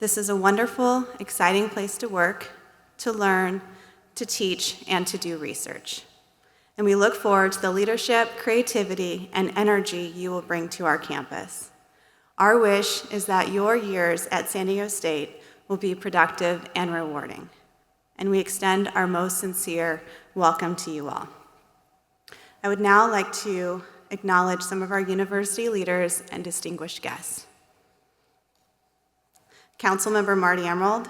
This is a wonderful, exciting place to work, to learn, to teach, and to do research. And we look forward to the leadership, creativity, and energy you will bring to our campus. Our wish is that your years at San Diego State will be productive and rewarding. And we extend our most sincere welcome to you all. I would now like to acknowledge some of our university leaders and distinguished guests. Councilmember Marty Emerald,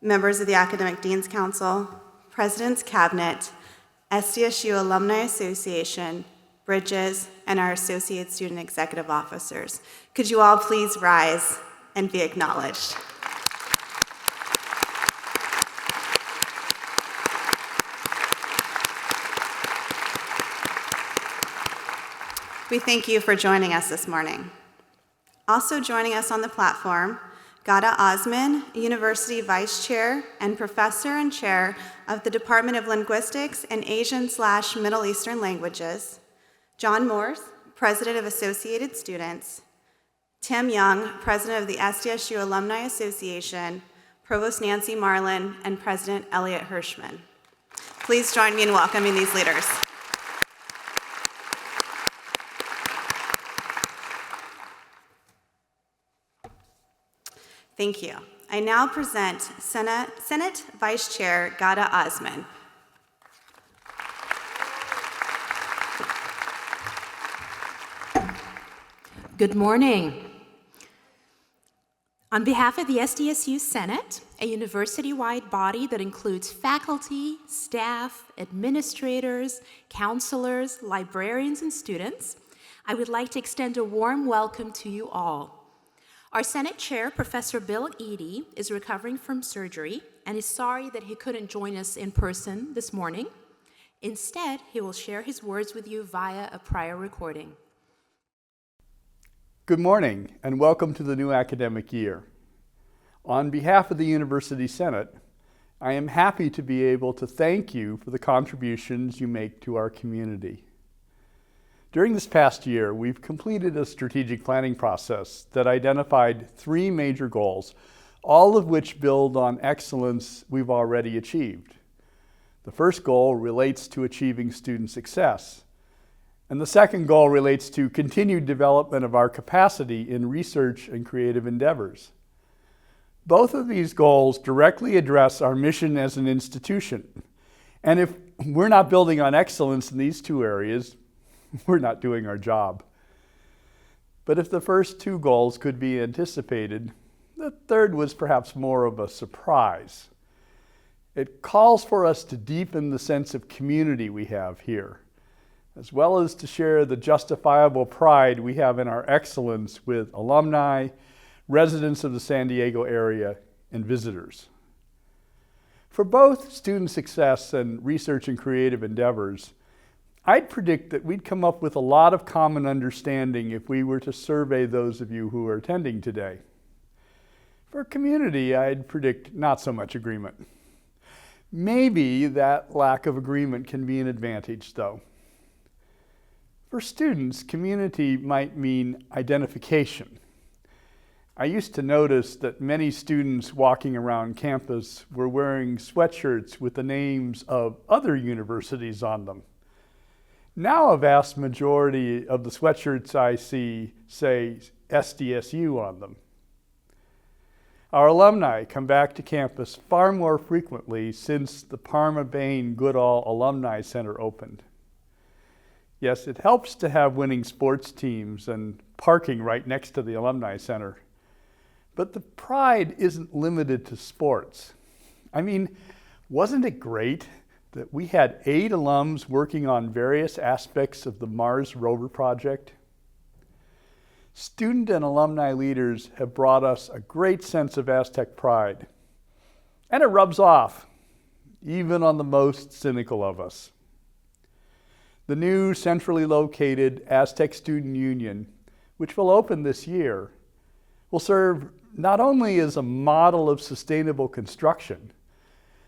members of the Academic Dean's Council, President's Cabinet, SDSU Alumni Association, Bridges, and our Associate Student Executive Officers. Could you all please rise and be acknowledged? We thank you for joining us this morning. Also joining us on the platform, Ghada Osman, University Vice Chair and Professor and Chair of the Department of Linguistics and Asian/Middle Eastern Languages, John Morse, President of Associated Students, Tim Young, President of the SDSU Alumni Association, Provost Nancy Marlin, and President Elliot Hirschman. Please join me in welcoming these leaders. Thank you. I now present Senate Vice Chair Ghada Osman. Good morning. On behalf of the SDSU Senate, a university-wide body that includes faculty, staff, administrators, counselors, librarians, and students, I would like to extend a warm welcome to you all. Our Senate Chair, Professor Bill Eady, is recovering from surgery and is sorry that he couldn't join us in person this morning. Instead, he will share his words with you via a prior recording. Good morning and welcome to the new academic year. On behalf of the University Senate, I am happy to be able to thank you for the contributions you make to our community. During this past year, we've completed a strategic planning process that identified 3 major goals, all of which build on excellence we've already achieved. The first goal relates to achieving student success, and the second goal relates to continued development of our capacity in research and creative endeavors. Both of these goals directly address our mission as an institution, and if we're not building on excellence in these 2 areas, we're not doing our job. But if the first 2 goals could be anticipated, the third was perhaps more of a surprise. It calls for us to deepen the sense of community we have here, as well as to share the justifiable pride we have in our excellence with alumni, residents of the San Diego area, and visitors. For both student success and research and creative endeavors, I'd predict that we'd come up with a lot of common understanding if we were to survey those of you who are attending today. For community, I'd predict not so much agreement. Maybe that lack of agreement can be an advantage, though. For students, community might mean identification. I used to notice that many students walking around campus were wearing sweatshirts with the names of other universities on them. Now a vast majority of the sweatshirts I see say SDSU on them. Our alumni come back to campus far more frequently since the Parma Bain Goodall Alumni Center opened. Yes, it helps to have winning sports teams and parking right next to the Alumni Center. But the pride isn't limited to sports. I mean, wasn't it great that we had 8 alums working on various aspects of the Mars rover project? Student and alumni leaders have brought us a great sense of Aztec pride, and it rubs off, even on the most cynical of us. The new centrally located Aztec Student Union, which will open this year, will serve not only as a model of sustainable construction,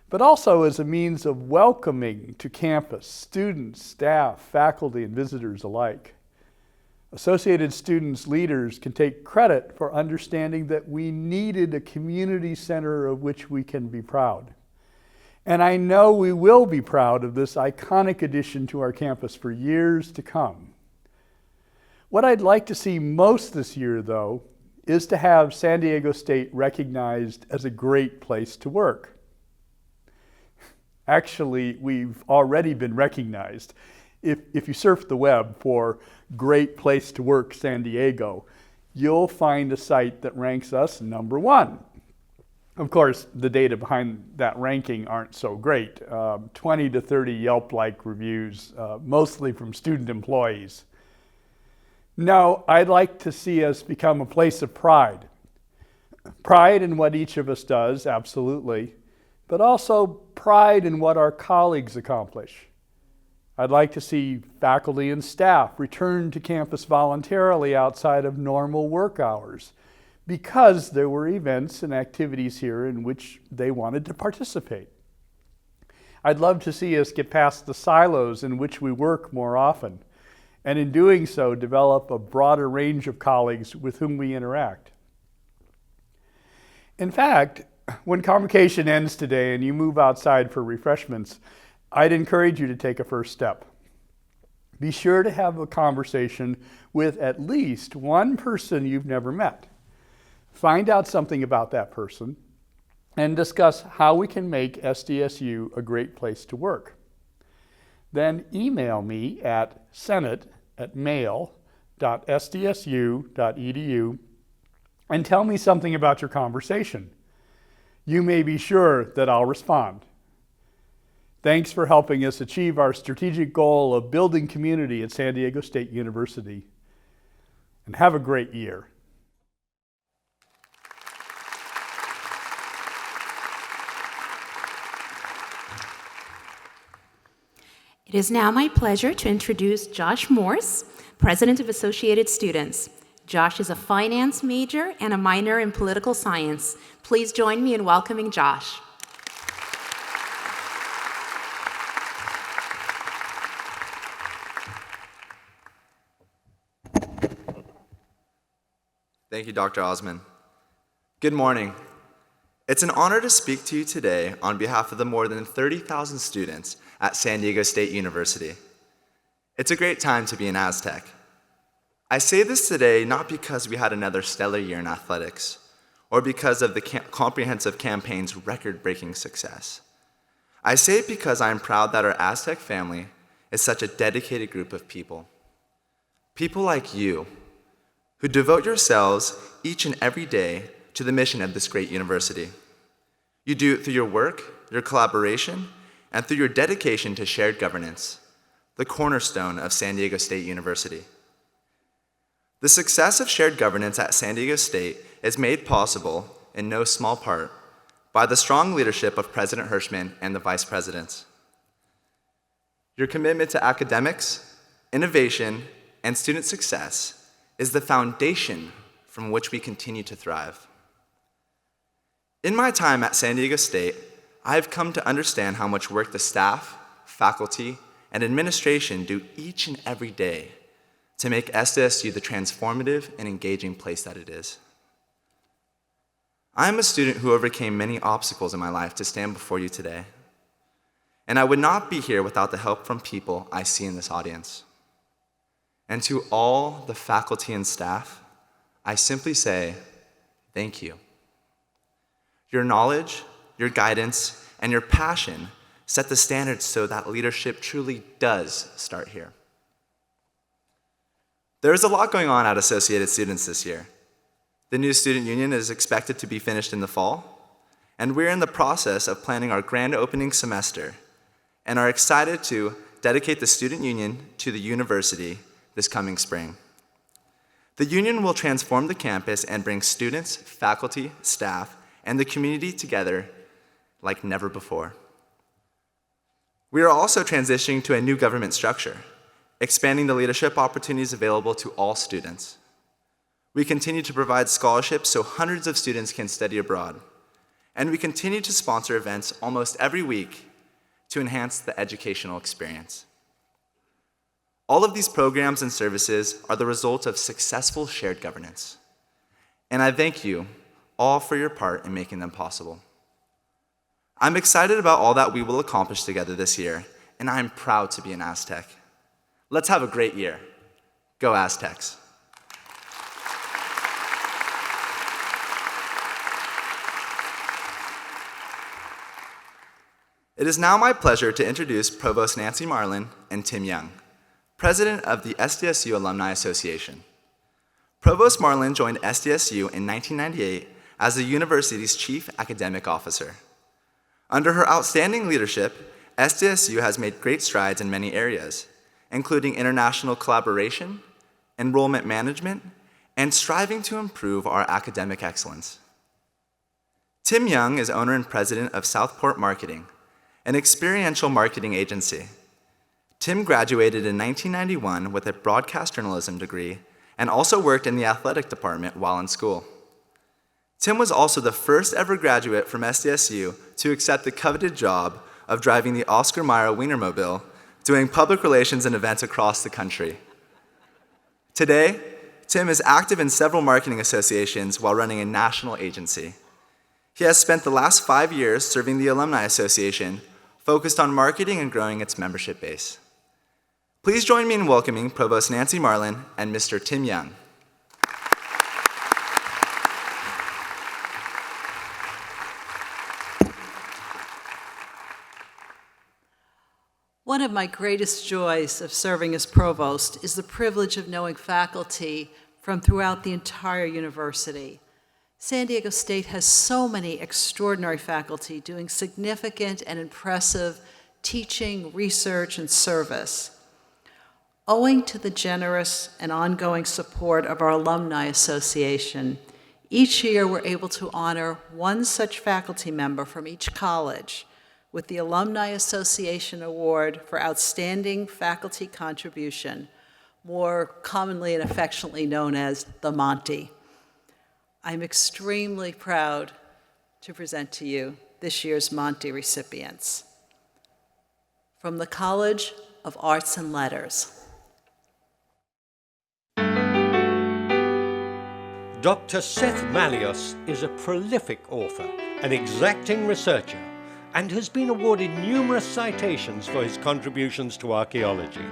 but also as a means of welcoming to campus students, staff, faculty, and visitors alike. Associated Students leaders can take credit for understanding that we needed a community center of which we can be proud. And I know we will be proud of this iconic addition to our campus for years to come. What I'd like to see most this year, though, is to have San Diego State recognized as a great place to work. Actually, we've already been recognized. If you surf the web for Great Place to Work San Diego, you'll find a site that ranks us number 1. Of course, the data behind that ranking aren't so great. 20 to 30 Yelp-like reviews, mostly from student employees. No, I'd like to see us become a place of pride. Pride in what each of us does, absolutely, but also pride in what our colleagues accomplish. I'd like to see faculty and staff return to campus voluntarily outside of normal work hours because there were events and activities here in which they wanted to participate. I'd love to see us get past the silos in which we work more often, and in doing so, develop a broader range of colleagues with whom we interact. In fact, when Convocation ends today and you move outside for refreshments, I'd encourage you to take a first step. Be sure to have a conversation with at least one person you've never met. Find out something about that person and discuss how we can make SDSU a great place to work. Then email me at senate@mail.sdsu.edu and tell me something about your conversation. You may be sure that I'll respond. Thanks for helping us achieve our strategic goal of building community at San Diego State University. And have a great year. It is now my pleasure to introduce Josh Morse, President of Associated Students. Josh is a finance major and a minor in political science. Please join me in welcoming Josh. Thank you, Dr. Osman. Good morning. It's an honor to speak to you today on behalf of the more than 30,000 students at San Diego State University. It's a great time to be an Aztec. I say this today not because we had another stellar year in athletics, or because of the comprehensive campaign's record-breaking success. I say it because I am proud that our Aztec family is such a dedicated group of people. People like you, who devote yourselves each and every day to the mission of this great university. You do it through your work, your collaboration, and through your dedication to shared governance, the cornerstone of San Diego State University. The success of shared governance at San Diego State is made possible, in no small part, by the strong leadership of President Hirschman and the vice presidents. Your commitment to academics, innovation, and student success is the foundation from which we continue to thrive. In my time at San Diego State, I have come to understand how much work the staff, faculty, and administration do each and every day to make SDSU the transformative and engaging place that it is. I am a student who overcame many obstacles in my life to stand before you today, and I would not be here without the help from people I see in this audience. And to all the faculty and staff, I simply say, thank you. Your knowledge, your guidance, and your passion set the standards so that leadership truly does start here. There is a lot going on at Associated Students this year. The new student union is expected to be finished in the fall, and we're in the process of planning our grand opening semester and are excited to dedicate the student union to the university this coming spring. The union will transform the campus and bring students, faculty, staff, and the community together like never before. We are also transitioning to a new government structure, expanding the leadership opportunities available to all students. We continue to provide scholarships so hundreds of students can study abroad, and we continue to sponsor events almost every week to enhance the educational experience. All of these programs and services are the result of successful shared governance. And I thank you all for your part in making them possible. I'm excited about all that we will accomplish together this year, and I'm proud to be an Aztec. Let's have a great year. Go Aztecs. It is now my pleasure to introduce Provost Nancy Marlin and Tim Young, President of the SDSU Alumni Association. Provost Marlin joined SDSU in 1998 as the university's Chief Academic Officer. Under her outstanding leadership, SDSU has made great strides in many areas, including international collaboration, enrollment management, and striving to improve our academic excellence. Tim Young is owner and president of Southport Marketing, an experiential marketing agency. Tim graduated in 1991 with a broadcast journalism degree and also worked in the athletic department while in school. Tim was also the first ever graduate from SDSU to accept the coveted job of driving the Oscar Mayer Wienermobile, doing public relations and events across the country. Today, Tim is active in several marketing associations while running a national agency. He has spent the last 5 years serving the Alumni Association, focused on marketing and growing its membership base. Please join me in welcoming Provost Nancy Marlin and Mr. Tim Young. One of my greatest joys of serving as provost is the privilege of knowing faculty from throughout the entire university. San Diego State has so many extraordinary faculty doing significant and impressive teaching, research, and service. Owing to the generous and ongoing support of our Alumni Association, each year we're able to honor one such faculty member from each college with the Alumni Association Award for Outstanding Faculty Contribution, more commonly and affectionately known as the Monty. I'm extremely proud to present to you this year's Monty recipients. From the College of Arts and Letters. Dr. Seth Mallios is a prolific author, an exacting researcher, and has been awarded numerous citations for his contributions to archaeology.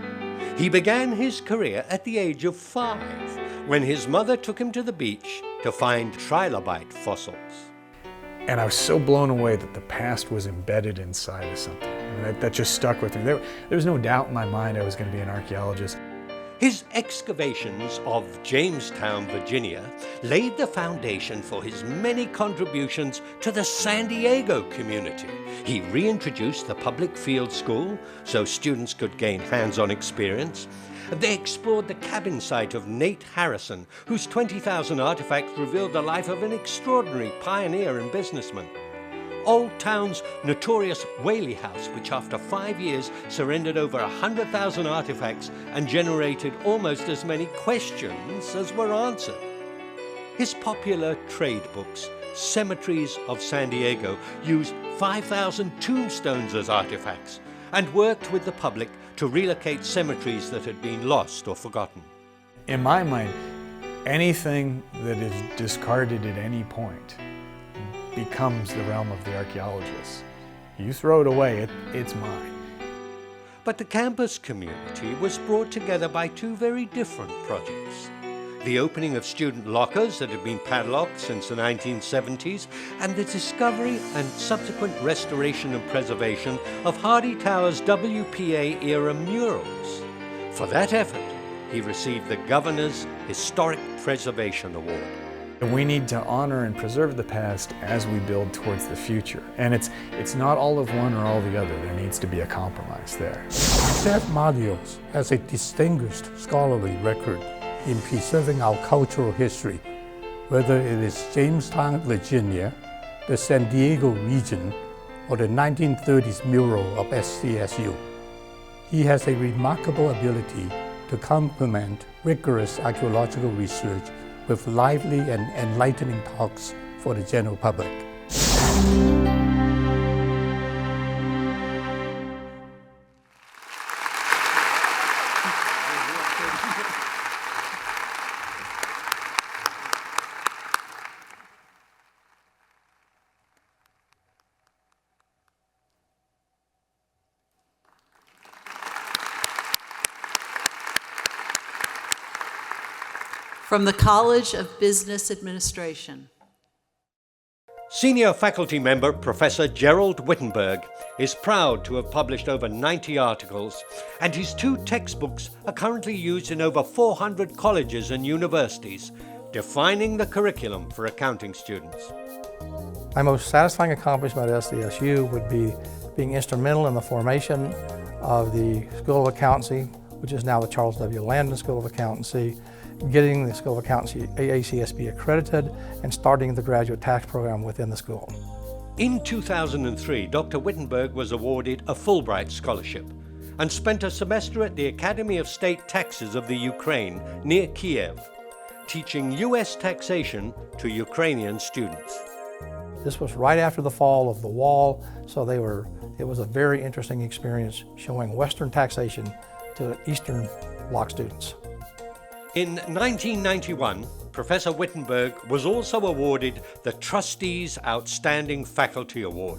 He began his career at the age of 5, when his mother took him to the beach to find trilobite fossils. And I was so blown away that the past was embedded inside of something. And that just stuck with me. There was no doubt in my mind I was going to be an archaeologist. His excavations of Jamestown, Virginia, laid the foundation for his many contributions to the San Diego community. He reintroduced the public field school so students could gain hands-on experience. They explored the cabin site of Nate Harrison, whose 20,000 artifacts revealed the life of an extraordinary pioneer and businessman. Old Town's notorious Whaley House, which after 5 years surrendered over 100,000 artifacts and generated almost as many questions as were answered. His popular trade books, Cemeteries of San Diego, used 5,000 tombstones as artifacts and worked with the public to relocate cemeteries that had been lost or forgotten. In my mind, anything that is discarded at any point becomes the realm of the archaeologist. You throw it away, it's mine. But the campus community was brought together by two very different projects. The opening of student lockers that had been padlocked since the 1970s, and the discovery and subsequent restoration and preservation of Hardy Tower's WPA-era murals. For that effort, he received the Governor's Historic Preservation Award. We need to honor and preserve the past as we build towards the future. And it's not all of one or all the other. There needs to be a compromise there. Seth Mallios has a distinguished scholarly record in preserving our cultural history, whether it is Jamestown, Virginia, the San Diego region, or the 1930s mural of SDSU. He has a remarkable ability to complement rigorous archaeological research with lively and enlightening talks for the general public. From the College of Business Administration. Senior faculty member Professor Gerald Wittenberg is proud to have published over 90 articles, and his 2 textbooks are currently used in over 400 colleges and universities, defining the curriculum for accounting students. My most satisfying accomplishment at SDSU would be being instrumental in the formation of the School of Accountancy, which is now the Charles W. Landon School of Accountancy, getting the School of Accountancy AACSB accredited, and starting the graduate tax program within the school. In 2003, Dr. Wittenberg was awarded a Fulbright scholarship and spent a semester at the Academy of State Taxes of the Ukraine near Kiev, teaching U.S. taxation to Ukrainian students. This was right after the fall of the wall, so it was a very interesting experience showing Western taxation to Eastern Bloc students. In 1991, Professor Wittenberg was also awarded the Trustees Outstanding Faculty Award.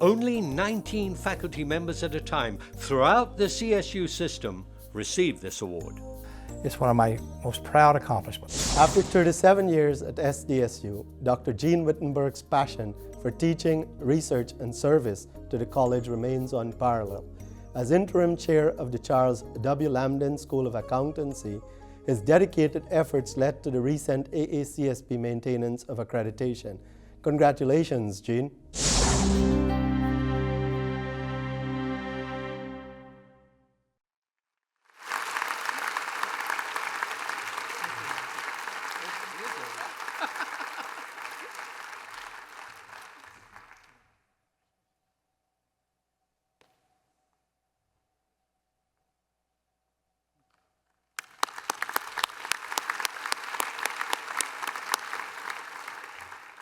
Only 19 faculty members at a time throughout the CSU system received this award. It's one of my most proud accomplishments. After 37 years at SDSU, Dr. Gene Wittenberg's passion for teaching, research, and service to the college remains unparalleled. As interim chair of the Charles W. Lamden School of Accountancy, his dedicated efforts led to the recent AACSB maintenance of accreditation. Congratulations, Gene.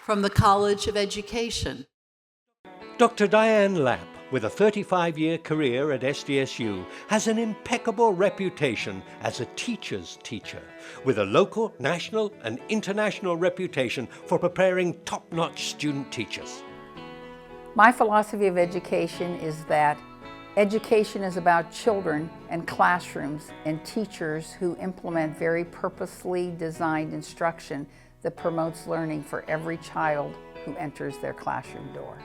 From the College of Education. Dr. Diane Lapp, with a 35-year career at SDSU, has an impeccable reputation as a teacher's teacher, with a local, national, and international reputation for preparing top-notch student teachers. My philosophy of education is that education is about children and classrooms and teachers who implement very purposely designed instruction that promotes learning for every child who enters their classroom door.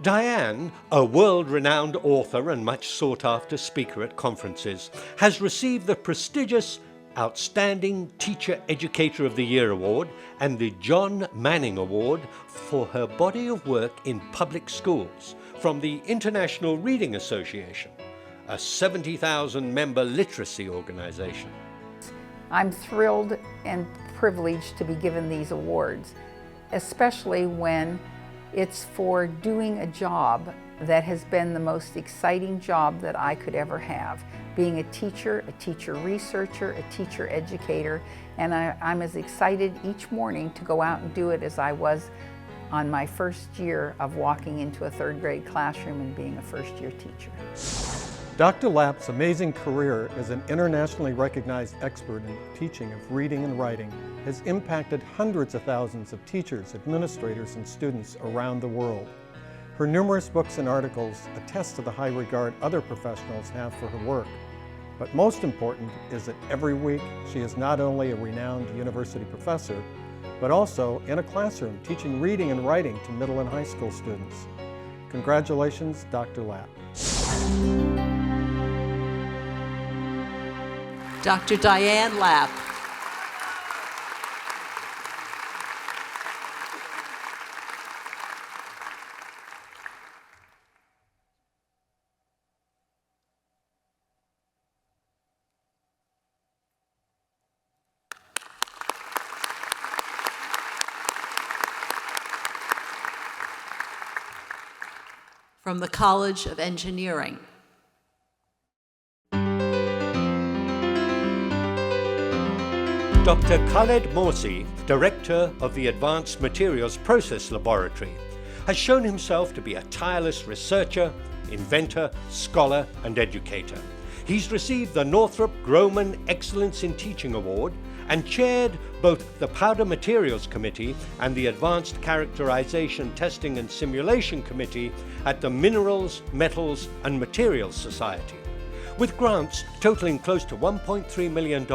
Diane, a world-renowned author and much sought-after speaker at conferences, has received the prestigious Outstanding Teacher Educator of the Year Award and the John Manning Award for her body of work in public schools from the International Reading Association, a 70,000-member literacy organization. I'm thrilled and privileged to be given these awards, especially when it's for doing a job that has been the most exciting job that I could ever have. Being a teacher researcher, a teacher educator, and I'm as excited each morning to go out and do it as I was on my first year of walking into a 3rd grade classroom and being a first-year teacher. Dr. Lapp's amazing career as an internationally recognized expert in teaching of reading and writing has impacted hundreds of thousands of teachers, administrators, and students around the world. Her numerous books and articles attest to the high regard other professionals have for her work. But most important is that every week she is not only a renowned university professor, but also in a classroom teaching reading and writing to middle and high school students. Congratulations, Dr. Lapp. Dr. Diane Lapp. From the College of Engineering. Dr. Khaled Morsi, Director of the Advanced Materials Process Laboratory, has shown himself to be a tireless researcher, inventor, scholar, and educator. He's received the Northrop Grumman Excellence in Teaching Award and chaired both the Powder Materials Committee and the Advanced Characterization, Testing, and Simulation Committee at the Minerals, Metals, and Materials Society. With grants totaling close to $1.3 million,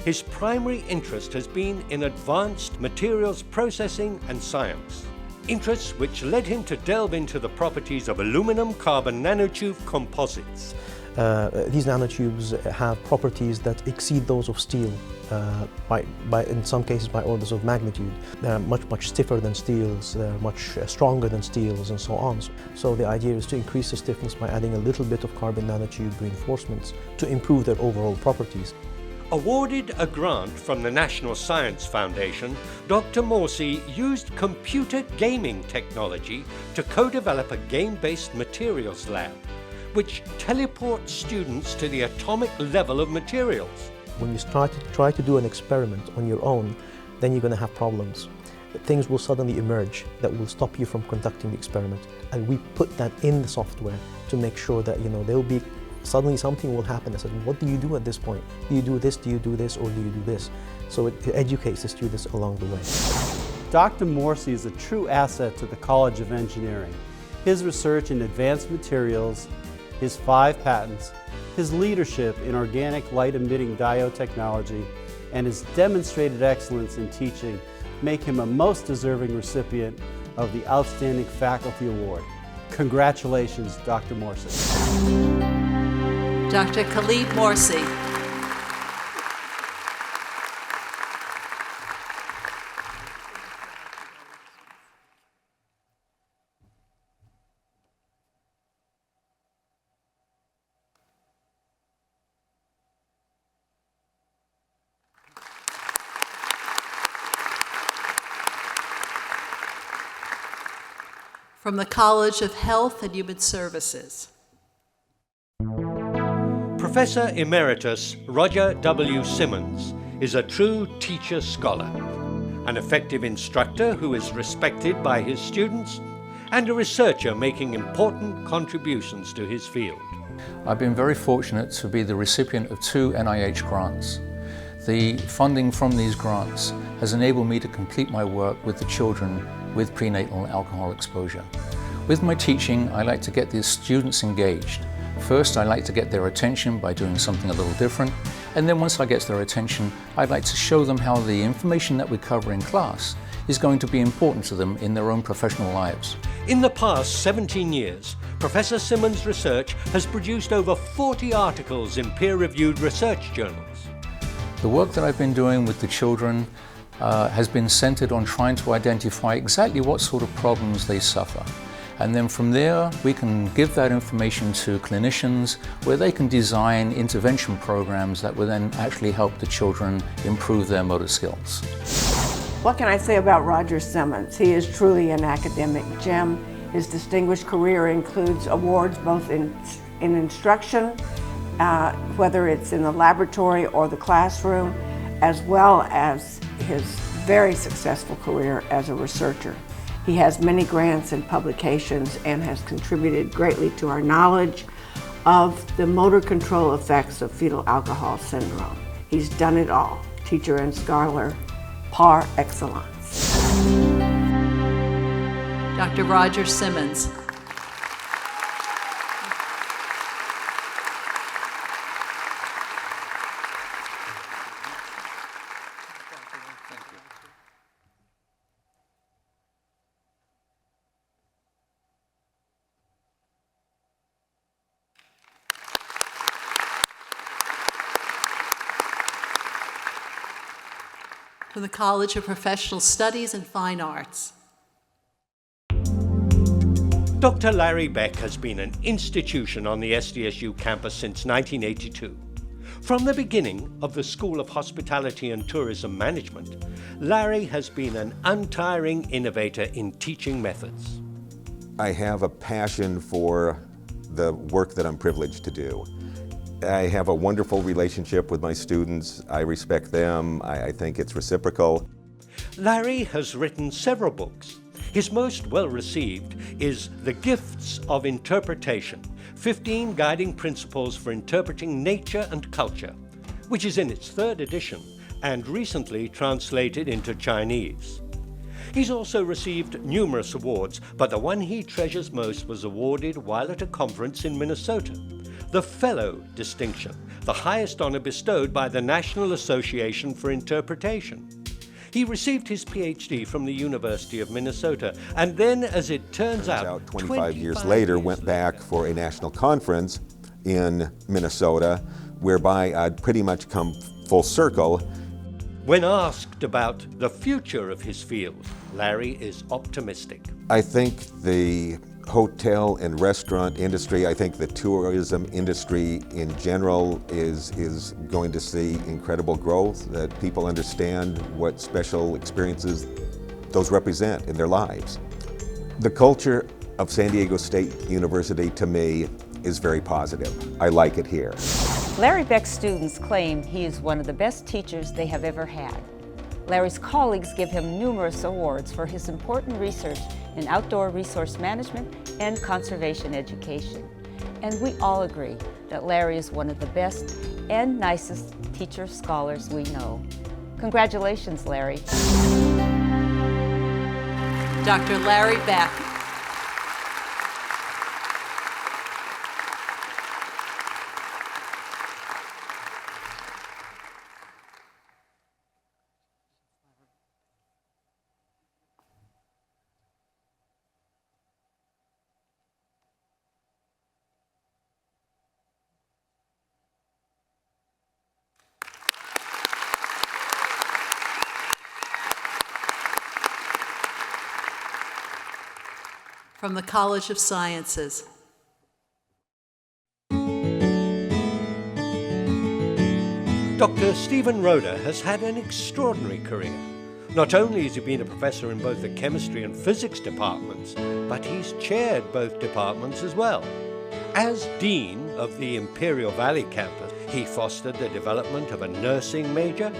his primary interest has been in advanced materials processing and science. Interests which led him to delve into the properties of aluminum carbon nanotube composites. These nanotubes have properties that exceed those of steel, in some cases by orders of magnitude. They're much stiffer than steels, they're much stronger than steels, and so on. So the idea is to increase the stiffness by adding a little bit of carbon nanotube reinforcements to improve their overall properties. Awarded a grant from the National Science Foundation, Dr. Morsi used computer gaming technology to co-develop a game-based materials lab, which teleports students to the atomic level of materials. When you try to do an experiment on your own, then you're going to have problems. Things will suddenly emerge that will stop you from conducting the experiment. And we put that in the software to make sure that, there'll be suddenly something will happen. I said, what do you do at this point? Do you do this, or do you do this? So it educates the students along the way. Dr. Morsi is a true asset to the College of Engineering. His research in advanced materials, his 5 patents, his leadership in organic light-emitting diode technology, and his demonstrated excellence in teaching make him a most deserving recipient of the Outstanding Faculty Award. Congratulations, Dr. Morsi. Dr. Khalid Morsi. From the College of Health and Human Services. Professor Emeritus Roger W. Simmons is a true teacher-scholar, an effective instructor who is respected by his students, and a researcher making important contributions to his field. I've been very fortunate to be the recipient of 2 NIH grants. The funding from these grants has enabled me to complete my work with the children with prenatal alcohol exposure. With my teaching, I like to get the students engaged. First, I like to get their attention by doing something a little different, and then once I get their attention, I'd like to show them how the information that we cover in class is going to be important to them in their own professional lives. In the past 17 years, Professor Simmons' research has produced over 40 articles in peer-reviewed research journals. The work that I've been doing with the children has been centered on trying to identify exactly what sort of problems they suffer. And then from there, we can give that information to clinicians where they can design intervention programs that will then actually help the children improve their motor skills. What can I say about Roger Simmons? He is truly an academic gem. His distinguished career includes awards both in instruction, whether it's in the laboratory or the classroom, as well as his very successful career as a researcher. He has many grants and publications and has contributed greatly to our knowledge of the motor control effects of fetal alcohol syndrome. He's done it all, teacher and scholar par excellence. Dr. Roger Simmons. From the College of Professional Studies and Fine Arts. Dr. Larry Beck has been an institution on the SDSU campus since 1982. From the beginning of the School of Hospitality and Tourism Management, Larry has been an untiring innovator in teaching methods. I have a passion for the work that I'm privileged to do. I have a wonderful relationship with my students. I respect them. I think it's reciprocal. Larry has written several books. His most well-received is The Gifts of Interpretation, 15 Guiding Principles for Interpreting Nature and Culture, which is in its 3rd edition and recently translated into Chinese. He's also received numerous awards, but the one he treasures most was awarded while at a conference in Minnesota, the Fellow distinction, the highest honor bestowed by the National Association for Interpretation. He received his PhD from the University of Minnesota, and then, as it turns out, 25 years later, went back for a national conference in Minnesota, whereby I'd pretty much come full circle. When asked about the future of his field, Larry is optimistic. I think the hotel and restaurant industry, I think the tourism industry in general is going to see incredible growth, that people understand what special experiences those represent in their lives. The culture of San Diego State University, to me, is very positive. I like it here. Larry Beck's students claim he is one of the best teachers they have ever had. Larry's colleagues give him numerous awards for his important research in outdoor resource management and conservation education. And we all agree that Larry is one of the best and nicest teacher scholars we know. Congratulations, Larry. Dr. Larry Beck. From the College of Sciences. Dr. Stephen Roeder has had an extraordinary career. Not only has he been a professor in both the chemistry and physics departments, but he's chaired both departments as well. As Dean of the Imperial Valley campus, he fostered the development of a nursing major,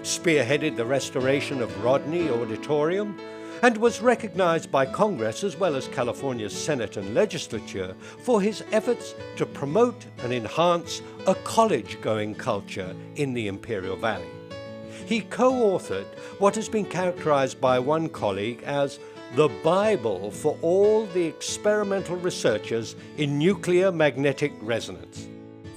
spearheaded the restoration of Rodney Auditorium, and was recognized by Congress as well as California's Senate and legislature for his efforts to promote and enhance a college-going culture in the Imperial Valley. He co-authored what has been characterized by one colleague as the Bible for all the experimental researchers in nuclear magnetic resonance.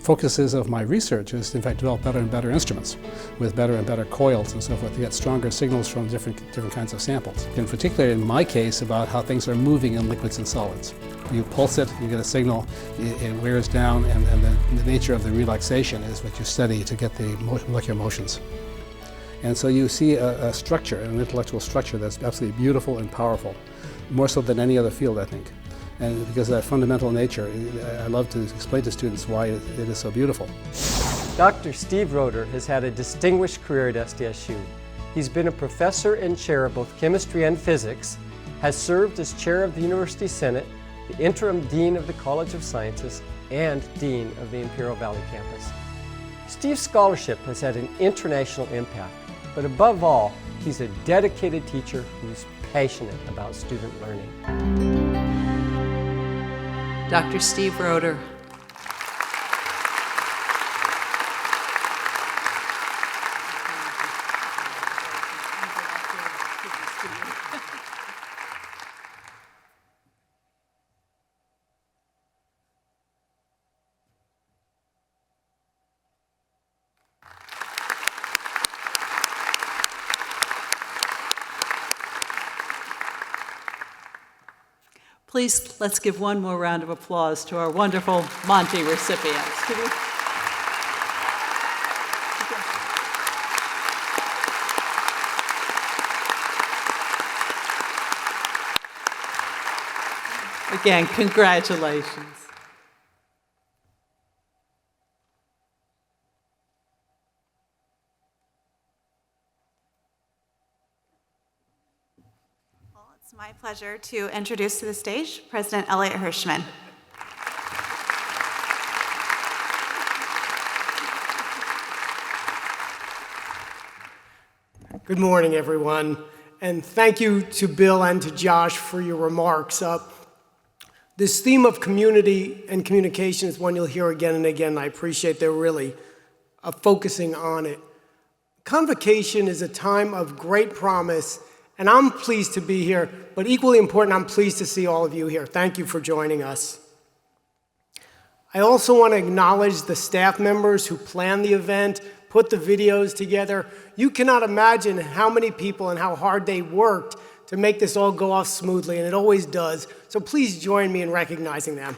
Focuses of my research is, in fact, develop better and better instruments with better and better coils and so forth to get stronger signals from different kinds of samples. In particular, in my case, about how things are moving in liquids and solids. You pulse it, you get a signal, it wears down, and the nature of the relaxation is what you study to get the molecular motions. And so you see a structure, an intellectual structure that's absolutely beautiful and powerful, more so than any other field, I think. And because of that fundamental nature, I love to explain to students why it is so beautiful. Dr. Steve Roeder has had a distinguished career at SDSU. He's been a professor and chair of both chemistry and physics, has served as chair of the University Senate, the interim dean of the College of Sciences, and dean of the Imperial Valley campus. Steve's scholarship has had an international impact, but above all, he's a dedicated teacher who's passionate about student learning. Dr. Steve Roeder. Please, let's give one more round of applause to our wonderful Monty recipients. Again, congratulations. It's my pleasure to introduce to the stage President Elliot Hirschman. Good morning, everyone, and thank you to Bill and to Josh for your remarks. This theme of community and communication is one you'll hear again and again. I appreciate they're really focusing on it. Convocation is a time of great promise, and I'm pleased to be here, but equally important, I'm pleased to see all of you here. Thank you for joining us. I also want to acknowledge the staff members who planned the event, put the videos together. You cannot imagine how many people and how hard they worked to make this all go off smoothly, and it always does. So please join me in recognizing them.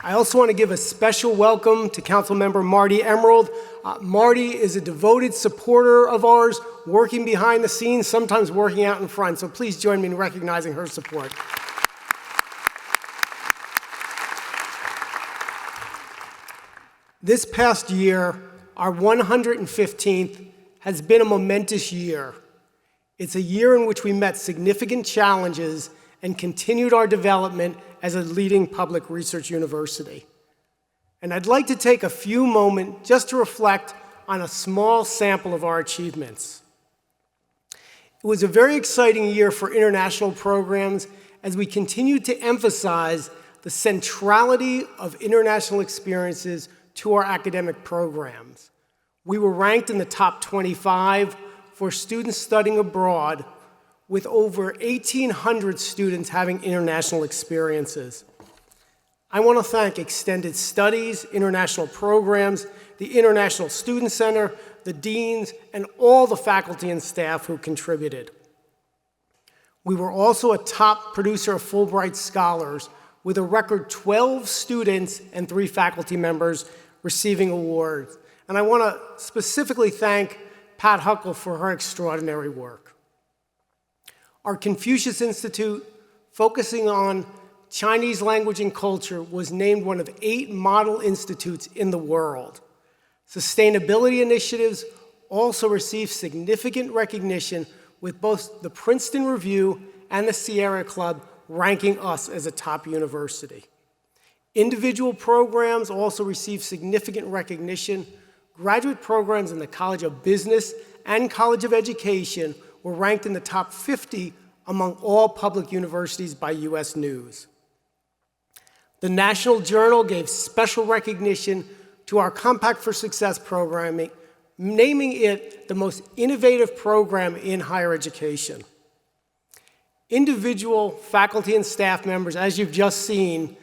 I also want to give a special welcome to Councilmember Marty Emerald. Marty is a devoted supporter of ours, working behind the scenes, sometimes working out in front. So please join me in recognizing her support. This past year, our 115th, has been a momentous year. It's a year in which we met significant challenges and continued our development as a leading public research university. And I'd like to take a few moments just to reflect on a small sample of our achievements. It was a very exciting year for international programs as we continued to emphasize the centrality of international experiences to our academic programs. We were ranked in the top 25 for students studying abroad, with over 1,800 students having international experiences. I want to thank Extended Studies, international programs, the International Student Center, the deans, and all the faculty and staff who contributed. We were also a top producer of Fulbright Scholars, with a record 12 students and 3 faculty members receiving awards. And I want to specifically thank Pat Huckle for her extraordinary work. Our Confucius Institute, focusing on Chinese language and culture, was named one of 8 model institutes in the world. Sustainability initiatives also received significant recognition, with both the Princeton Review and the Sierra Club ranking us as a top university. Individual programs also received significant recognition. Graduate programs in the College of Business and College of Education were ranked in the top 50 among all public universities by U.S. News. The National Journal gave special recognition to our Compact for Success programming, naming it the most innovative program in higher education. Individual faculty and staff members, as you've just seen,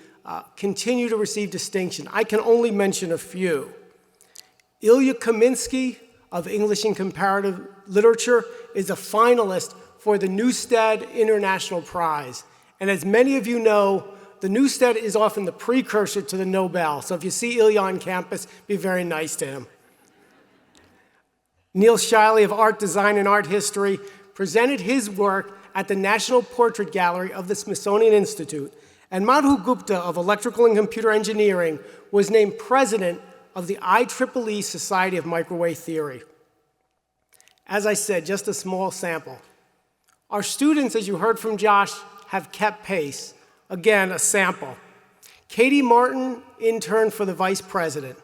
continue to receive distinction. I can only mention a few. Ilya Kaminsky of English and Comparative Literature is a finalist for the Neustadt International Prize. And as many of you know, the Neustadt is often the precursor to the Nobel. So if you see Ilya on campus, be very nice to him. Neil Shiley of Art Design and Art History presented his work at the National Portrait Gallery of the Smithsonian Institute. And Madhu Gupta of Electrical and Computer Engineering was named president of the IEEE Society of Microwave Theory. As I said, just a small sample. Our students, as you heard from Josh, have kept pace. Again, a sample. Katie Martin interned for the vice president.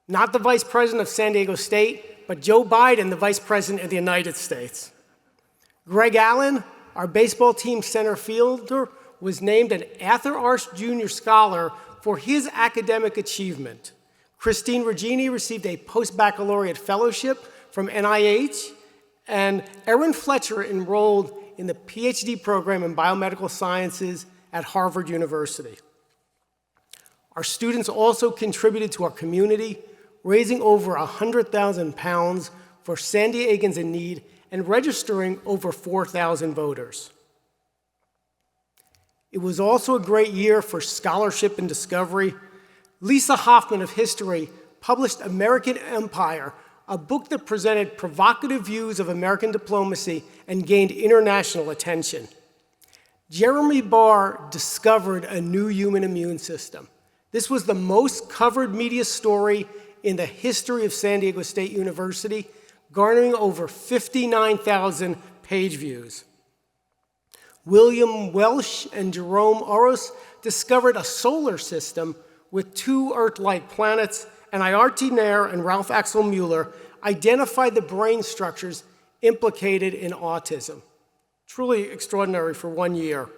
Not the vice president of San Diego State, but Joe Biden, the vice president of the United States. Greg Allen, our baseball team center fielder, was named an Arthur Ashe Jr. Scholar for his academic achievement. Christine Regini received a post-baccalaureate fellowship from NIH, and Erin Fletcher enrolled in the PhD program in biomedical sciences at Harvard University. Our students also contributed to our community, raising over 100,000 pounds for San Diegans in need and registering over 4,000 voters. It was also a great year for scholarship and discovery. Lisa Hoffman of History published American Empire, a book that presented provocative views of American diplomacy and gained international attention. Jeremy Barr discovered a new human immune system. This was the most covered media story in the history of San Diego State University, garnering over 59,000 page views. William Welsh and Jerome Oros discovered a solar system with 2 Earth-like planets, and Ayarti Nair and Ralph Axel Mueller identified the brain structures implicated in autism. Truly extraordinary for 1 year.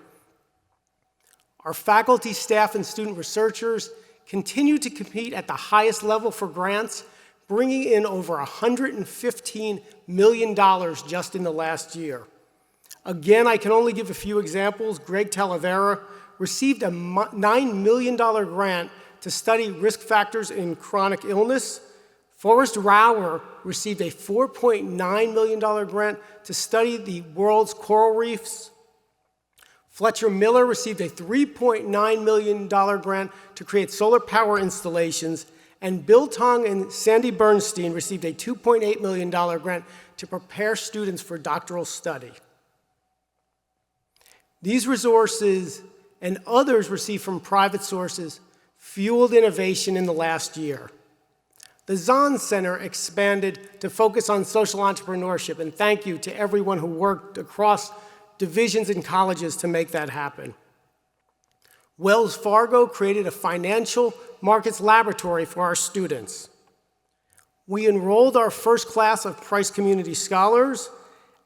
Our faculty, staff, and student researchers continue to compete at the highest level for grants, bringing in over $115 million just in the last year. Again, I can only give a few examples. Greg Talavera received a $9 million grant to study risk factors in chronic illness. Forrest Rauer received a $4.9 million grant to study the world's coral reefs. Fletcher Miller received a $3.9 million grant to create solar power installations, and Bill Tong and Sandy Bernstein received a $2.8 million grant to prepare students for doctoral study. These resources and others received from private sources fueled innovation in the last year. The Zahn Center expanded to focus on social entrepreneurship, and thank you to everyone who worked across divisions and colleges to make that happen. Wells Fargo created a financial markets laboratory for our students. We enrolled our first class of Price Community Scholars,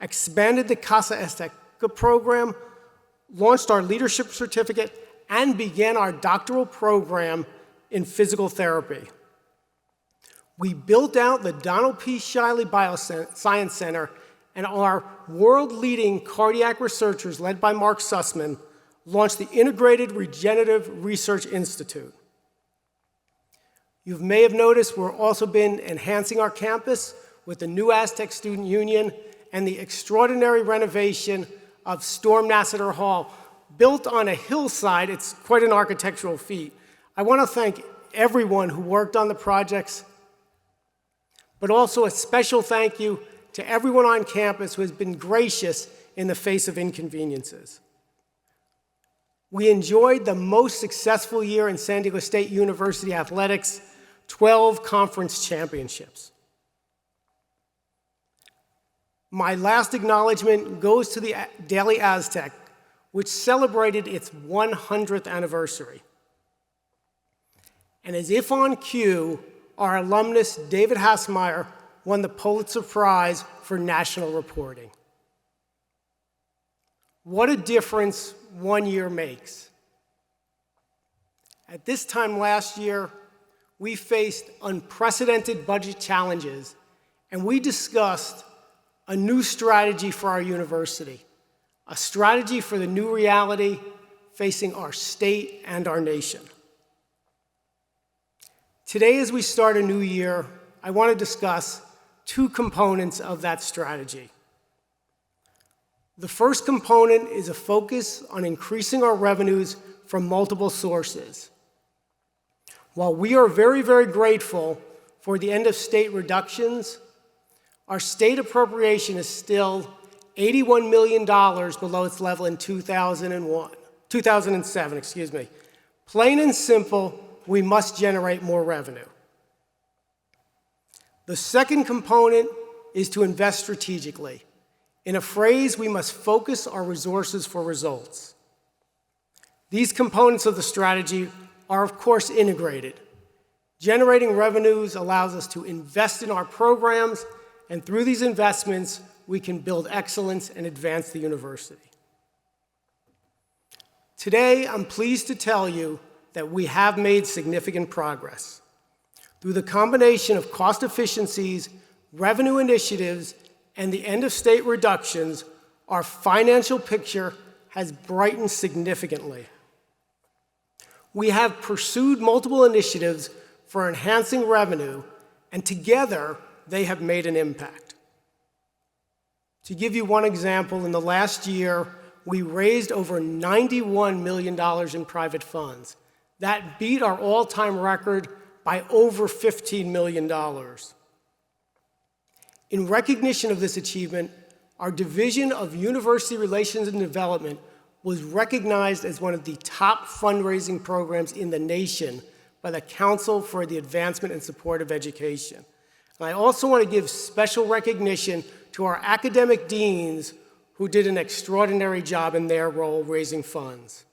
expanded the Casa Azteca program, launched our leadership certificate, and began our doctoral program in physical therapy. We built out the Donald P. Shiley Bioscience Center, and our world-leading cardiac researchers, led by Mark Sussman, launched the Integrated Regenerative Research Institute. You may have noticed we've also been enhancing our campus with the new Aztec Student Union and the extraordinary renovation of Storm Nassiter Hall. Built on a hillside, it's quite an architectural feat. I want to thank everyone who worked on the projects, but also a special thank you to everyone on campus who has been gracious in the face of inconveniences. We enjoyed the most successful year in San Diego State University athletics, 12 conference championships. My last acknowledgement goes to the Daily Aztec, which celebrated its 100th anniversary. And as if on cue, our alumnus, David Hassmeyer, won the Pulitzer Prize for national reporting. What a difference 1 year makes. At this time last year, we faced unprecedented budget challenges, and we discussed a new strategy for our university, a strategy for the new reality facing our state and our nation. Today, as we start a new year, I want to discuss two components of that strategy. The first component is a focus on increasing our revenues from multiple sources. While we are very, very grateful for the end of state reductions, our state appropriation is still $81 million below its level in 2007. Plain and simple, we must generate more revenue. The second component is to invest strategically. In a phrase, we must focus our resources for results. These components of the strategy are, of course, integrated. Generating revenues allows us to invest in our programs, and through these investments, we can build excellence and advance the university. Today, I'm pleased to tell you that we have made significant progress. Through the combination of cost efficiencies, revenue initiatives, and the end-of-state reductions, our financial picture has brightened significantly. We have pursued multiple initiatives for enhancing revenue, and together, they have made an impact. To give you one example, in the last year, we raised over $91 million in private funds. That beat our all-time record by over $15 million. In recognition of this achievement, our Division of University Relations and Development was recognized as one of the top fundraising programs in the nation by the Council for the Advancement and Support of Education. And I also want to give special recognition to our academic deans who did an extraordinary job in their role raising funds.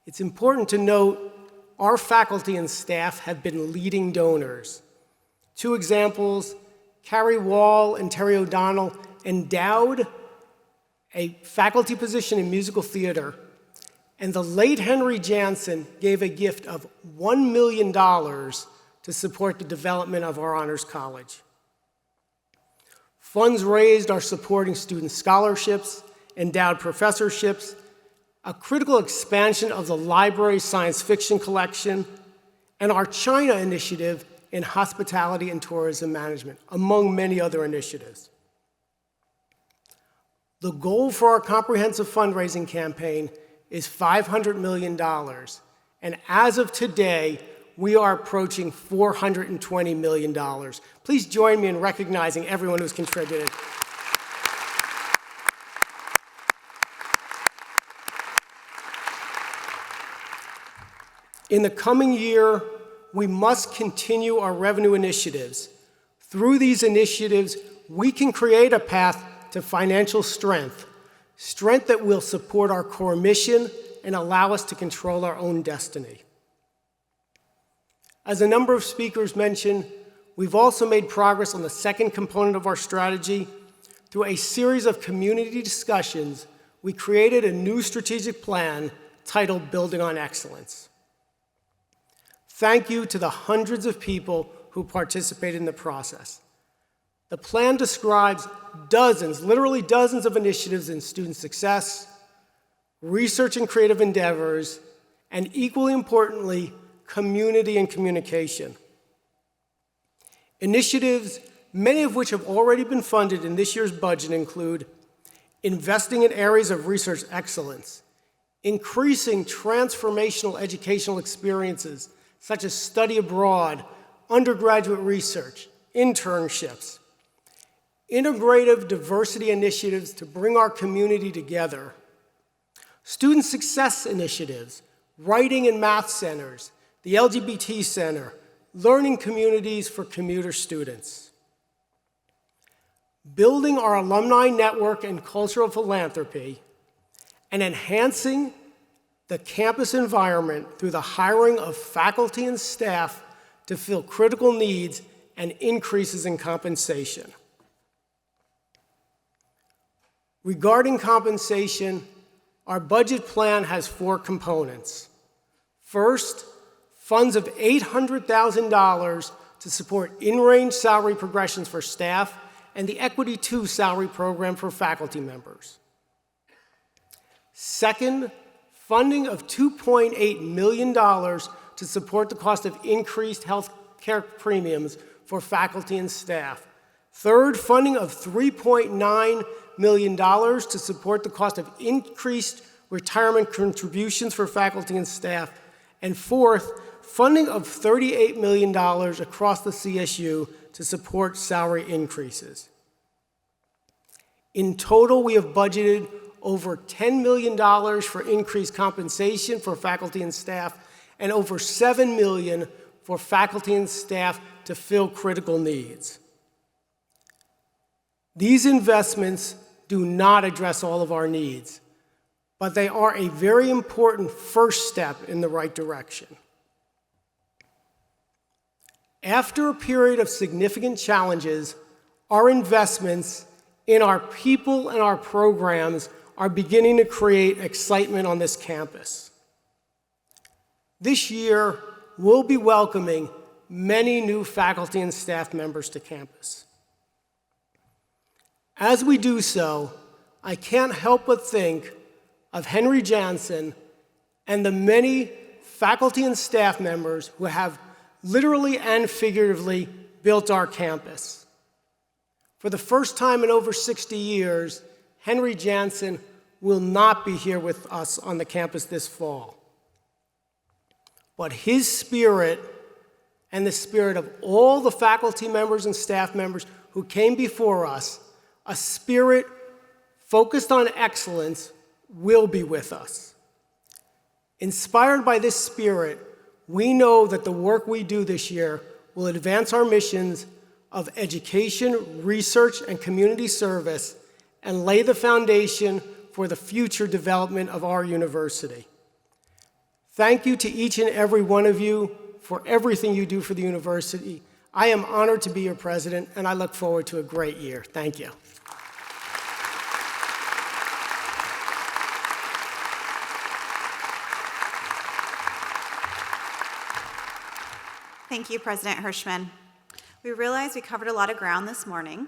It's important to note our faculty and staff have been leading donors. Two examples, Carrie Wall and Terry O'Donnell endowed a faculty position in musical theater, and the late Henry Jansen gave a gift of $1 million to support the development of our Honors College. Funds raised are supporting student scholarships, endowed professorships, a critical expansion of the library's science fiction collection, and our China initiative in hospitality and tourism management, among many other initiatives. The goal for our comprehensive fundraising campaign is $500 million, and as of today, we are approaching $420 million. Please join me in recognizing everyone who's contributed. In the coming year, we must continue our revenue initiatives. Through these initiatives, we can create a path to financial strength, strength that will support our core mission and allow us to control our own destiny. As a number of speakers mentioned, we've also made progress on the second component of our strategy. Through a series of community discussions, we created a new strategic plan titled Building on Excellence. Thank you to the hundreds of people who participated in the process. The plan describes dozens, literally dozens of initiatives in student success, research and creative endeavors, and equally importantly, community and communication. Initiatives, many of which have already been funded in this year's budget, include investing in areas of research excellence, increasing transformational educational experiences such as study abroad, undergraduate research, internships, integrative diversity initiatives to bring our community together, student success initiatives, writing and math centers, the LGBT Center, learning communities for commuter students, building our alumni network and cultural philanthropy, and enhancing the campus environment through the hiring of faculty and staff to fill critical needs and increases in compensation. Regarding compensation, our budget plan has 4 components. First, funds of $800,000 to support in-range salary progressions for staff and the Equity II salary program for faculty members. Second, funding of $2.8 million to support the cost of increased health care premiums for faculty and staff. Third, funding of $3.9 million to support the cost of increased retirement contributions for faculty and staff. And fourth, funding of $38 million across the CSU to support salary increases. In total, we have budgeted over $10 million for increased compensation for faculty and staff, and over $7 million for faculty and staff to fill critical needs. These investments do not address all of our needs, but they are a very important first step in the right direction. After a period of significant challenges, our investments in our people and our programs are beginning to create excitement on this campus. This year, we'll be welcoming many new faculty and staff members to campus. As we do so, I can't help but think of Henry Jansen and the many faculty and staff members who have literally and figuratively built our campus. For the first time in over 60 years, Henry Jansen will not be here with us on the campus this fall. But his spirit and the spirit of all the faculty members and staff members who came before us, a spirit focused on excellence, will be with us. Inspired by this spirit, we know that the work we do this year will advance our missions of education, research, and community service, and lay the foundation for the future development of our university. Thank you to each and every one of you for everything you do for the university. I am honored to be your president, and I look forward to a great year. Thank you. Thank you, President Hirschman. We realize we covered a lot of ground this morning,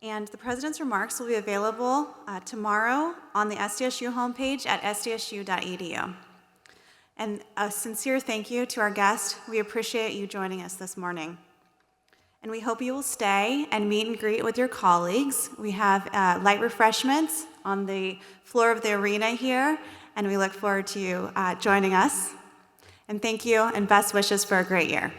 And the President's remarks will be available tomorrow on the SDSU homepage at sdsu.edu. And a sincere thank you to our guest. We appreciate you joining us this morning. And we hope you will stay and meet and greet with your colleagues. We have light refreshments on the floor of the arena here, and we look forward to you joining us. And thank you, and best wishes for a great year.